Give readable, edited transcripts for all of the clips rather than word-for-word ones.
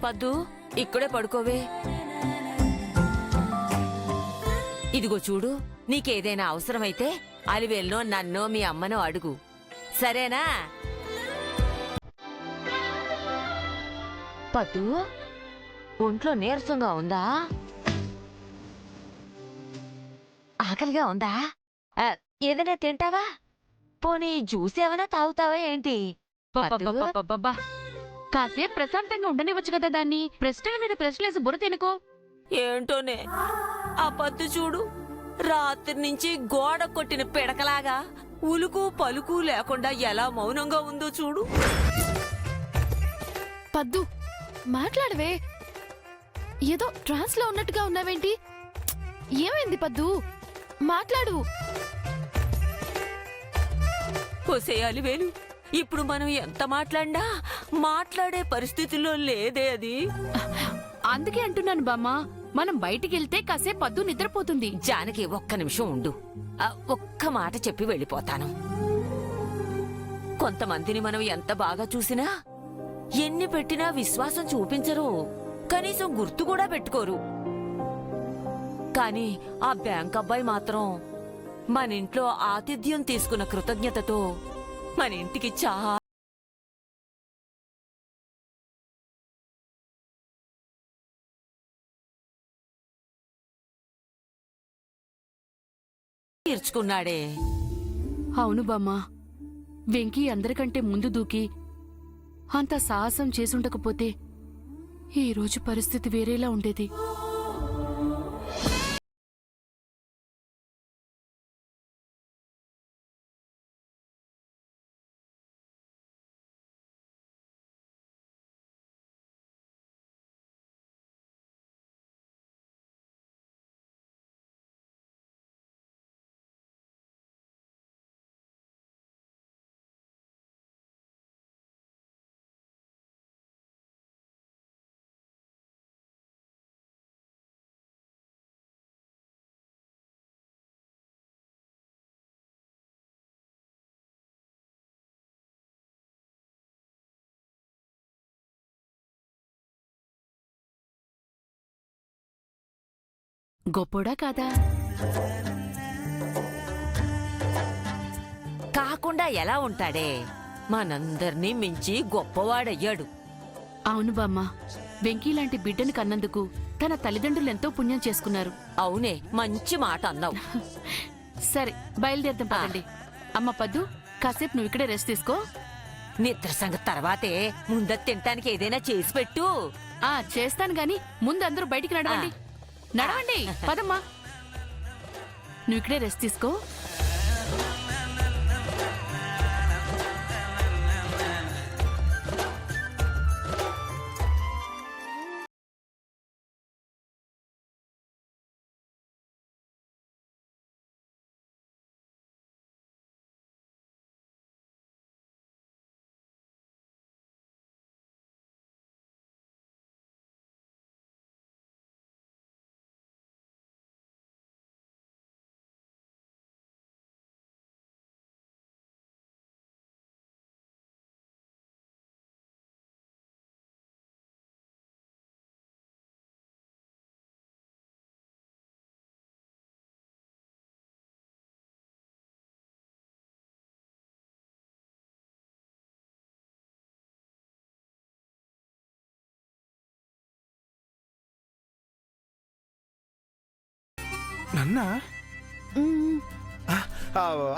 పద్దు ఇక్కడే పడుకోవే. ఇదిగో చూడు, నీకేదైనా అవసరమైతే అలివేలునో నన్నో మీ అమ్మనో అడుగు, సరేనా? పద్దు, ఒంట్లో నీరసంగా ఉందా? ఆకలిగా ఉందా? ఏదైనా తింటావా? పోనీ జ్యూస్ ఏమైనా తాగుతావా ఏంటి? కాసేపు ప్రశాంతంగా ఉండనివచ్చు కదా దాన్ని. ప్రశ్నల మీద ప్రశ్నలేసి బుర్ర తినుకో. ఏంటోనే ఆ పద్దు చూడు, రాత్రి నుంచి గోడ కొట్టిన పిడకలాగా ఉలుకు పలుకు లేకుండా ఎలా మౌనంగా ఉందో చూడు. పద్దు మాట్లాడవే, ఏదో ట్రాన్స్ లో ఉన్నట్టుగా ఉన్నావేంటి? ఏమైంది పద్దు? మాట్లాడు. పోసేయాలి వేలు, ఇప్పుడు మనం ఎంత మాట్లాడినా మాట్లాడే పరిస్థితుల్లో లేదే అది. అందుకే అంటున్నాను బామ్మ, మనం బయటికెళ్తే కాసేపు పద్దు నిద్రపోతుంది. జానకి ఒక్క నిమిషం ఉండు, ఒక్క మాట చెప్పి వెళ్ళిపోతాను. కొంతమందిని మనం ఎంత బాగా చూసినా, ఎన్ని పెట్టినా విశ్వాసం చూపించరు, కనీసం గుర్తు కూడా పెట్టుకోరు. కాని ఆ బ్యాంక్ అబ్బాయి మాత్రం మన ఇంట్లో ఆతిథ్యం తీసుకున్న కృతజ్ఞతతో మన ఇంటికి చాలా తీర్చుకున్నాడే. అవును బామ్మ, వెంకీ అందరికంటే ముందు దూకి అంత సాహసం చేసుండకపోతే ఈరోజు పరిస్థితి వేరేలా ఉండేది. గొప్పోడా కాదా? కాకుండా ఎలా ఉంటాడే, మనందర్నీ మించి గొప్పవాడయ్యాడు. అవును బామ్మ, వెంకీ లాంటి బిడ్డను కన్నందుకు తన తల్లిదండ్రులెంతో పుణ్యం చేసుకున్నారు. అవునే, మంచి మాట అన్నావు. సరే బయలుదేరదాం పదండి. అమ్మ పద్దు, కాసేపు నువ్వు ఇక్కడే రెస్ట్ తీసుకో. నిద్ర సంగతి తర్వాతే, ముందర తినటానికి ఏదైనా చేసి పెట్టు. చేస్తాను గాని ముందు అందరూ బయటికి నడవండి. నడవండి పదమ్మా, నువ్వు ఇక్కడే రెస్ట్ తీసుకో. నన్నా?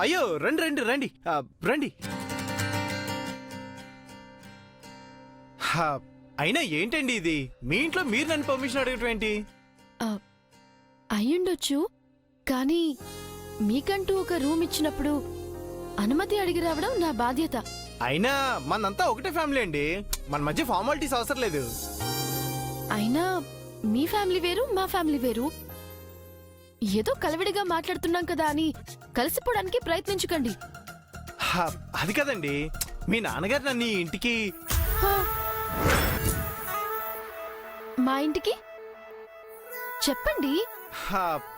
అయ్యో రండి రండి రండి రండి. అయినా ఏంటండి ఇది? మీ ఇంట్లో మీరు నన్ను పర్మిషన్ అడగటం ఏంటి? అయ్యుండొచ్చు, కానీ మీకంటూ ఒక రూమ్ ఇచ్చినప్పుడు అనుమతి అడిగి రావడం నా బాధ్యత. అయినా మనంతా ఒకటే ఫ్యామిలీ అండి, మన మధ్య ఫార్మాలిటీస్ అవసరం లేదు. అయినా మీ ఫ్యామిలీ వేరు, మా ఫ్యామిలీ వేరు. ఏదో కలవిడిగా మాట్లాడుతున్నాం కదా అని కలిసిపోవడానికి ప్రయత్నించకండి. అది కదండి, మీ నాన్నగారు నన్ను ఈ ఇంటికి మా ఇంటికి చెప్పండి.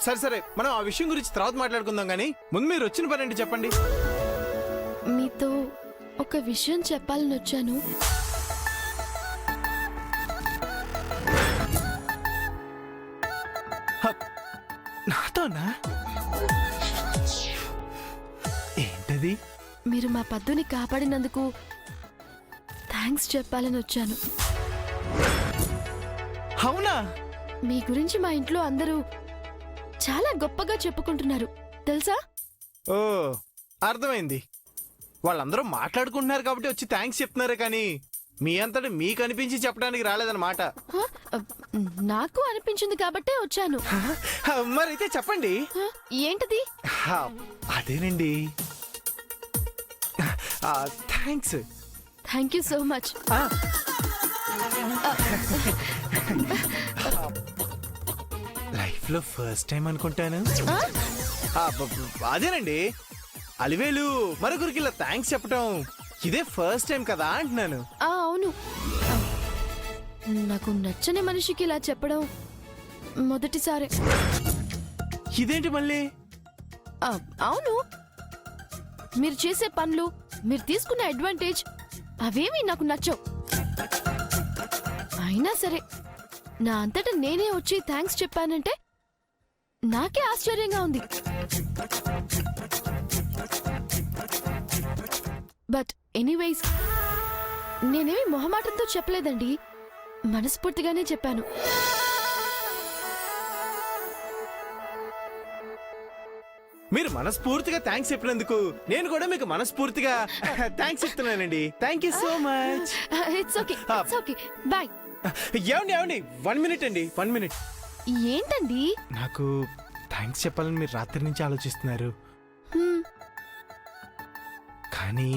సరే సరే, మనం ఆ విషయం గురించి తర్వాత మాట్లాడుకుందాం గానీ ముందు మీరు వచ్చిన పని ఏంటి చెప్పండి. మీతో ఒక విషయం చెప్పాలని వచ్చాను. నాతోనా? ఏంటది? మీరు మా పద్దుని కాపాడినందుకు థ్యాంక్స్ చెప్పాలని వచ్చాను. అవునా? మీ గురించి మా ఇంట్లో అందరూ చాలా గొప్పగా చెప్పుకుంటున్నారు తెలుసా? ఓ, అర్థమైంది. వాళ్ళందరూ మాట్లాడుకుంటున్నారు కాబట్టి వచ్చి థ్యాంక్స్ చెప్తున్నారే కానీ మీ అంతటి మీకు అనిపించి చెప్పడానికి రాలేదన్నమాట. హ? నాకు అనిపించింది కాబట్టే వచ్చాను. మరైతే చెప్పండి. హ? ఏంటది? అదేనండి, thanks. Thank you so much. Life లో ఫస్ట్ టైం అనుకుంటాను. అదేనండి, అలివేలు మరొకరికి ఇలా థ్యాంక్స్ చెప్పటం ఇదే ఫస్ట్ టైం కదా అంటున్నాను. అవును, నాకు నచ్చని మనిషికి ఇలా చెప్పడం మొదటిసారి. ఇదేంటి మళ్ళీ? అవును, మీరు చేసే పనులు, మీరు తీసుకునే అడ్వాంటేజ్ అవేమీ నాకు నచ్చవు. అయినా సరే నా అంతటా నేనే వచ్చి థ్యాంక్స్ చెప్పానంటే నాకే ఆశ్చర్యంగా ఉంది. బట్ ఎనీవేస్, నేనేమి మొహమాటంతో చెప్పలేదండి, మనస్ఫూర్తిగానే చెప్పాను. మీరు మనస్ఫూర్తిగా థ్యాంక్స్ చెప్పినందుకు నేను కూడా మీకు మనస్ఫూర్తిగా థ్యాంక్స్ చెప్తున్నానండి. Thank you so much. It's okay, it's okay, bye. ఏమండి 1 మినిట్ అండి, 1 మినిట్. ఏంటండి? నాకు థ్యాంక్స్ చెప్పాలని మీరు రాత్రి నుంచి ఆలోచిస్తున్నారు, కానీ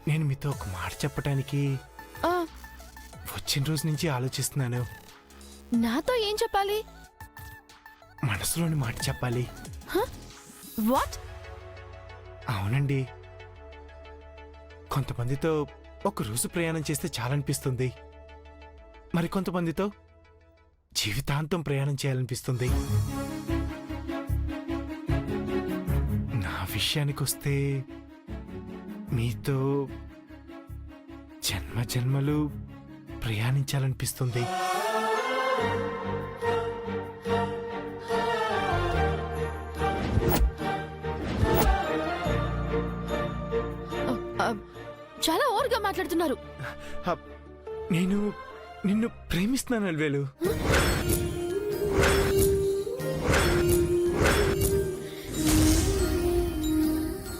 నేను మీతో ఒక మాట చెప్పటానికి వచ్చిన రోజు నుంచి ఆలోచిస్తున్నాను. నాతో ఏం చెప్పాలి? మనసులోని మాట చెప్పాలి. వాట్? అవునండి, కొంతమందితో ఒక రోజు ప్రయాణం చేస్తే చాలనిపిస్తుంది, మరి కొంతమందితో జీవితాంతం ప్రయాణం చేయాలనిపిస్తుంది. నా విషయానికి వస్తే మీతో జన్మ జన్మలు ప్రయాణించాలనిపిస్తుంది. చాలా ఓవర్గా మాట్లాడుతున్నారు. నేను నిన్ను ప్రేమిస్తున్నాను అల్వేలు.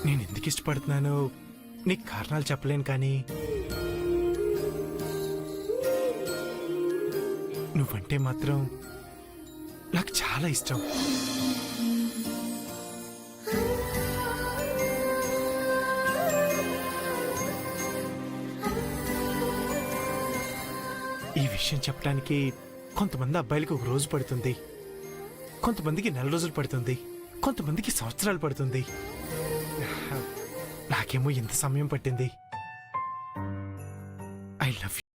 నేను ఎందుకు ఇష్టపడుతున్నానో నీకు కారణాలు చెప్పలేను, కానీ నువ్వంటే మాత్రం నాకు చాలా ఇష్టం. ఈ విషయం చెప్పడానికి కొంతమంది అబ్బాయిలకి ఒక రోజు పడుతుంది, కొంతమందికి 4 రోజులు పడుతుంది, కొంతమందికి సంవత్సరాలు పడుతుంది. నాకేమో ఎంత సమయం పట్టింది. I love you.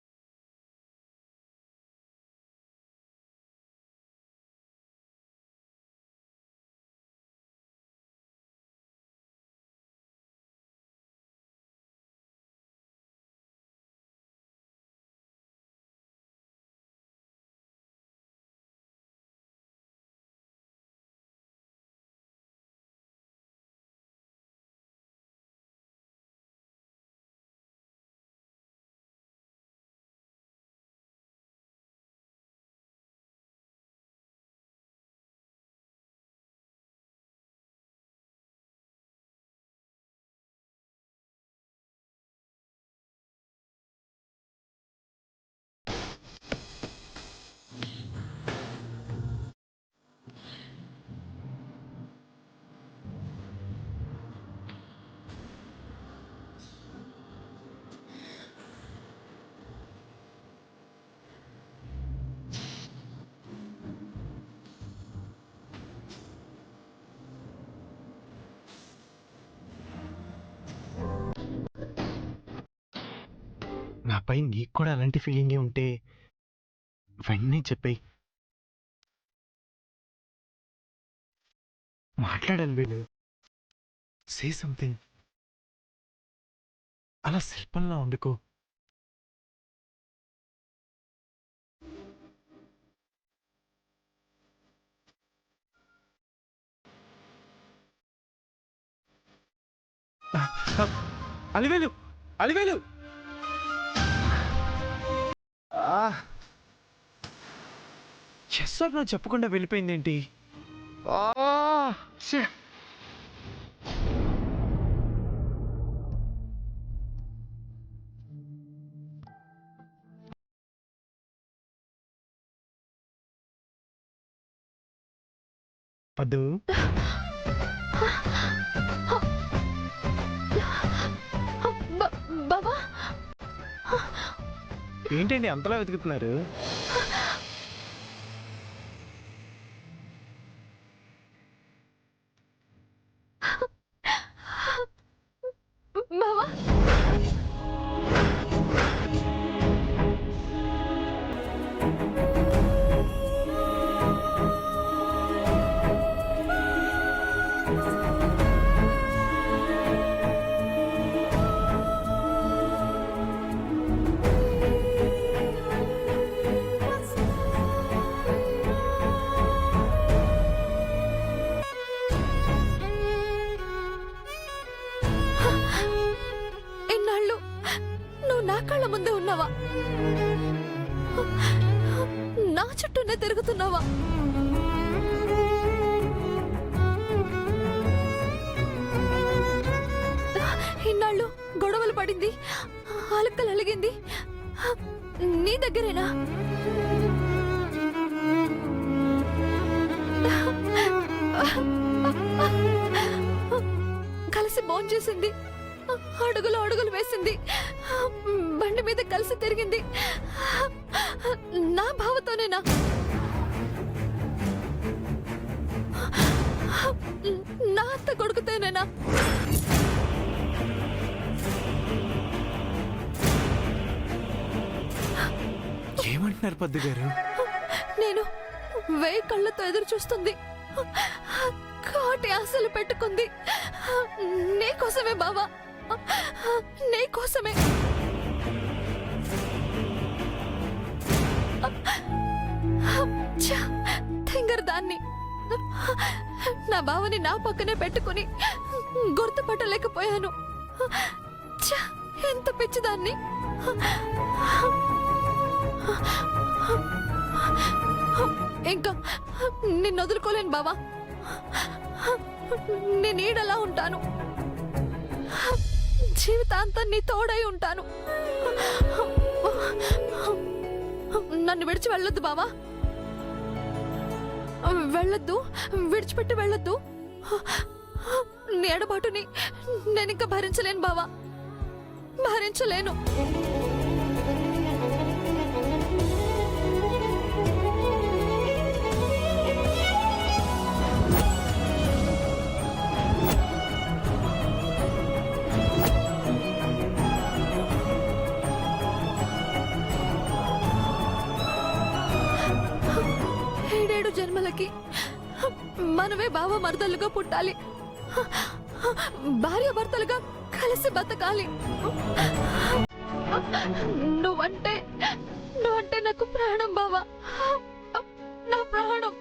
నాపై నీకు కూడా అలాంటి ఫీలింగే ఉంటే వెంటనే చెప్పేయి. మాట్లాడాలి వీళ్ళు. Say something. అలా శిల్పంలా వండుకో. అలివేలు అలివేలు చెస్ నాకు చెప్పకుండా వెళ్ళిపోయిందేంటి? పద్దు, బావా ఏంటండి అంతలా వెతుకుతున్నారు? బావా ఎన్నాళ్ళు నువ్వు నా కళ్ళ ముందే ఉన్నావా? నా చుట్టూనే తిరుగుతున్నావా? ఇన్నాళ్ళు గొడవలు పడింది, అలకలు అలిగింది నీ దగ్గరేనా? కలిసి భోంచేసింది, అడుగులు అడుగులు వేసింది, బండి మీద కలిసి తిరిగింది నా బావతోనేనా? నా అత్త కొడుకుతోనేనా? ఏమంటున్నారు పద్దు గారు? నేను వేయి కళ్ళతో ఎదురు చూస్తుంది, కాటి ఆశలు పెట్టుకుంది నీ కోసమే బావా, నీ కోసమే. దాన్ని నా బావని నా పక్కనే పెట్టుకుని గుర్తుపట్టలేకపోయాను. ఛ, ఎంత పిచ్చిదాన్ని. ఇంకా నిన్ను వదులుకోలేను బావా, నీ నీడలా ఉంటాను, జీవితాంతం నీ తోడై ఉంటాను. నన్ను విడిచి వెళ్ళొద్దు బావా, వెళ్ళొద్దు, విడిచిపెట్టి వెళ్ళొద్దు. నీ ఎడబాటుని నేను ఇంకా భరించలేను బావా, భరించలేను. ఏడేడు జన్మలకి మనమే బావ మరదలుగా పుట్టాలి, భార్య భర్తలుగా కలిసి బతకాలి. నువ్వంటే నాకు ప్రాణం బావా, నా ప్రాణం.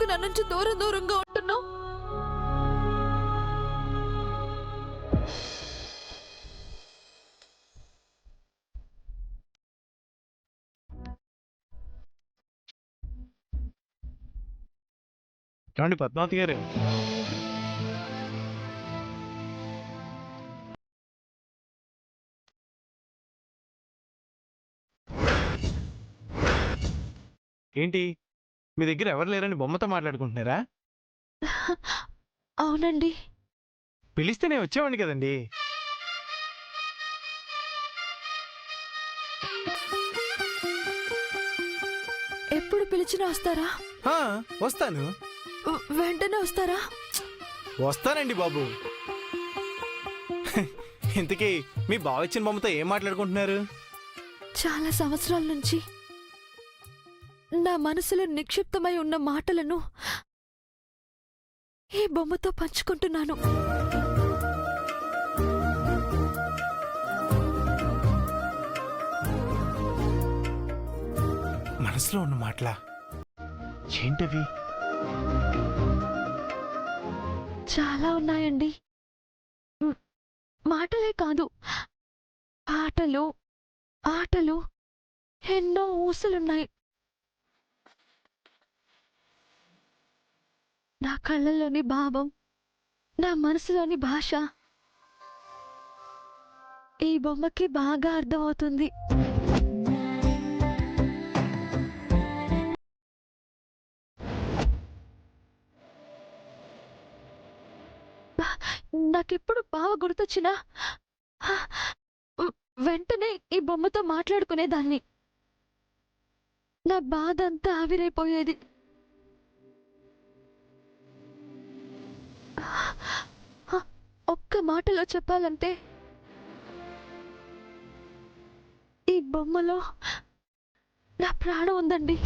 ఎందుకు నా నుంచి దూరం దూరంగా ఉంటున్నావు? ఏమండి పద్మావతి గారు, ఏంటి మీ దగ్గర ఎవరు లేరని బొమ్మతో మాట్లాడుకుంటున్నారా? అవునండి. పిలిస్తేనే వచ్చేవాడిని కదండి. ఎప్పుడు పిలిచినా వస్తారా? ఆ, వస్తాను. వెంటనే వస్తారా? వస్తానండి బాబు. ఇంతకీ మీ బావ ఇచ్చిన బొమ్మతో ఏం మాట్లాడుకుంటున్నారు? చాలా సంవత్సరాల నుంచి నా మనసులో నిక్షిప్తమై ఉన్న మాటలను ఈ బొమ్మతో పంచుకుంటున్నాను. మనసులో ఉన్న మాటలా? ఏంటవి? చాలా ఉన్నాయండి. మాటలే కాదు, పాటలు, ఆటలు, ఎన్నో ఊసులున్నాయి. నా కళ్ళల్లోని భావం, నా మనసులోని భాష ఈ బొమ్మకి బాగా అర్థమవుతుంది. నాకెప్పుడు బావ గుర్తొచ్చినా వెంటనే ఈ బొమ్మతో మాట్లాడుకునేదాన్ని. నా బాధ అంతా ఆవిరైపోయేది. ఒక్క మాటలో చెప్పాలంటే ఈ బొమ్మలో నా ప్రాణం ఉందండి.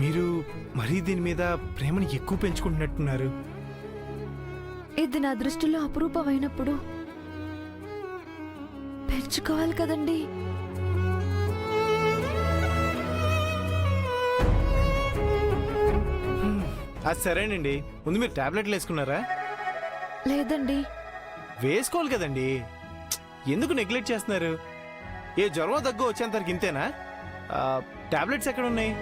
మీరు మరీ దీని మీద ప్రేమను ఎక్కువ పెంచుకుంటున్నట్టున్నారు. ఇది నా దృష్టిలో అపురూపమైనప్పుడు పెంచుకోవాలి కదండి. అది సరేనండి. ముందు మీరు టాబ్లెట్లు వేసుకున్నారా? లేదండి. వేసుకోవాలి కదండి. ఎందుకు నెగ్లెక్ట్ చేస్తున్నారు? ఏ జ్వరం దగ్గు వచ్చేంతవరకు ఇంతేనా? టాబ్లెట్స్ ఎక్కడ ఉన్నాయి?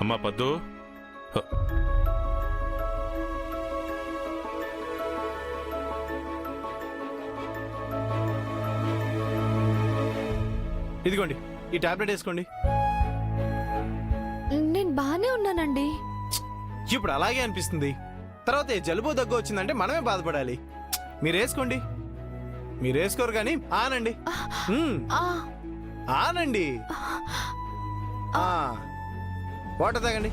అమ్మా పద్దు, ఇదిగోండి, ఈ టాబ్లెట్ వేసుకోండి. నేను బానే ఉన్నానండి. ఇప్పుడు అలాగే అనిపిస్తుంది. తర్వాత ఏ జలుబు దగ్గు వచ్చిందంటే మనమే బాధపడాలి. మీరు వేసుకోండి. మీరు వేసుకోరు కానీ ఆనండి. ఆనండి. వాటర్ తాగండి.